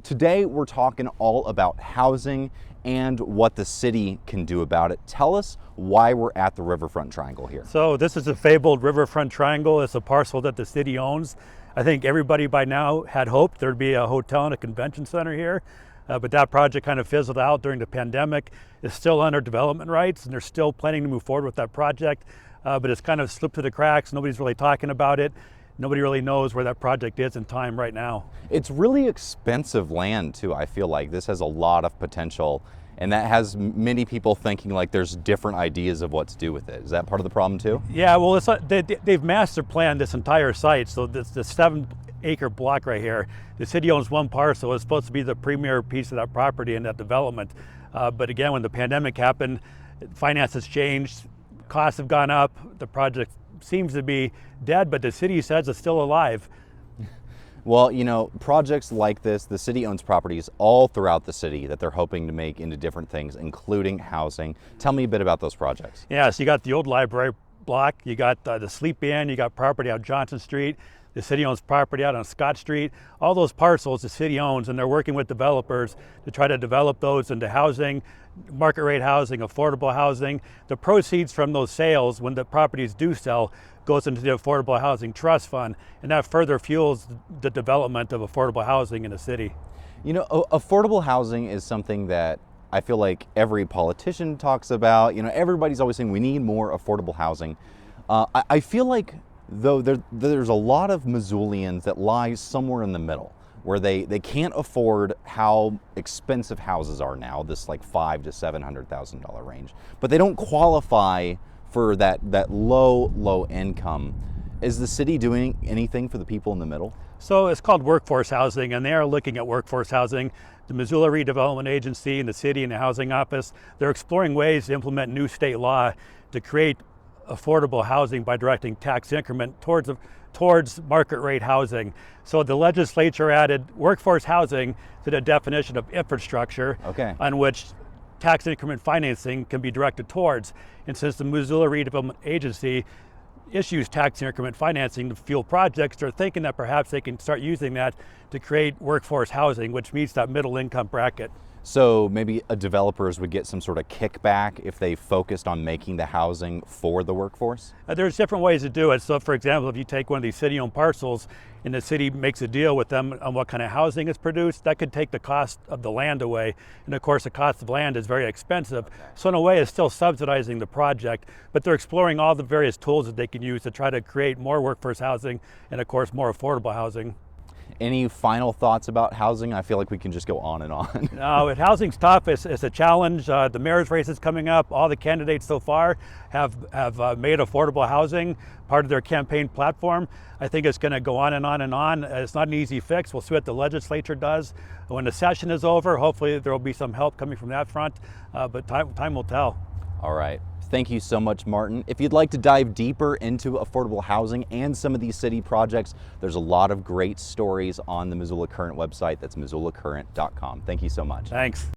Today we're talking all about housing and what the city can do about it. Tell us why we're at the Riverfront Triangle here. So this is a fabled Riverfront Triangle. It's a parcel that the city owns. I think everybody by now had hoped there'd be a hotel and a convention center here, but that project kind of fizzled out during the pandemic. It's still under development rights and they're still planning to move forward with that project, but it's kind of slipped through the cracks. Nobody's really talking about it. Nobody really knows where that project is in time right now. It's really expensive land too. I feel like this has a lot of potential, and that has many people thinking like there's different ideas of what to do with it. Is that part of the problem too? Yeah, well, they've master planned this entire site. So this 7-acre block right here, the city owns one parcel. It's supposed to be the premier piece of that property and that development. But again, when the pandemic happened, finances changed, costs have gone up, the project seems to be dead, but the city says it's still alive. Well, you know, projects like this, the city owns properties all throughout the city that they're hoping to make into different things, including housing. Tell me a bit about those projects. Yeah, so you got the old library block, you got the Sleep Inn, you got property out Johnson Street, the city owns property out on Scott Street. All those parcels the city owns, and they're working with developers to try to develop those into housing, market rate housing, affordable housing. The proceeds from those sales, when the properties do sell, goes into the Affordable Housing Trust Fund, and that further fuels the development of affordable housing in the city. You know, affordable housing is something that I feel like every politician talks about. You know, everybody's always saying we need more affordable housing. I feel like though there's a lot of Missoulians that lie somewhere in the middle, where they can't afford how expensive houses are now, this like $500,000 to $700,000 range, but they don't qualify for that low income. Is the city doing anything for the people in the middle? So it's called workforce housing, and they are looking at workforce housing. The Missoula Redevelopment Agency and the city and the housing office, they're exploring ways to implement new state law to create affordable housing by directing tax increment towards market rate housing. So the legislature added workforce housing to the definition of infrastructure, on which tax increment financing can be directed towards. And since the Missoula Redevelopment Agency issues tax increment financing to fuel projects, they're thinking that perhaps they can start using that to create workforce housing, which meets that middle income bracket. So maybe developers would get some sort of kickback if they focused on making the housing for the workforce? There's different ways to do it. So for example, if you take one of these city-owned parcels and the city makes a deal with them on what kind of housing is produced, that could take the cost of the land away. And of course, the cost of land is very expensive. So in a way, it's still subsidizing the project, but they're exploring all the various tools that they can use to try to create more workforce housing and of course, more affordable housing. Any final thoughts about housing? I feel like we can just go on and on. No, housing's tough. It's a challenge. The mayor's race is coming up. All the candidates so far have made affordable housing part of their campaign platform. I think it's going to go on and on and on. It's not an easy fix. We'll see what the legislature does. When the session is over, hopefully there will be some help coming from that front, but time will tell. All right. Thank you so much, Martin. If you'd like to dive deeper into affordable housing and some of these city projects, there's a lot of great stories on the Missoula Current website. That's missoulacurrent.com. Thank you so much. Thanks.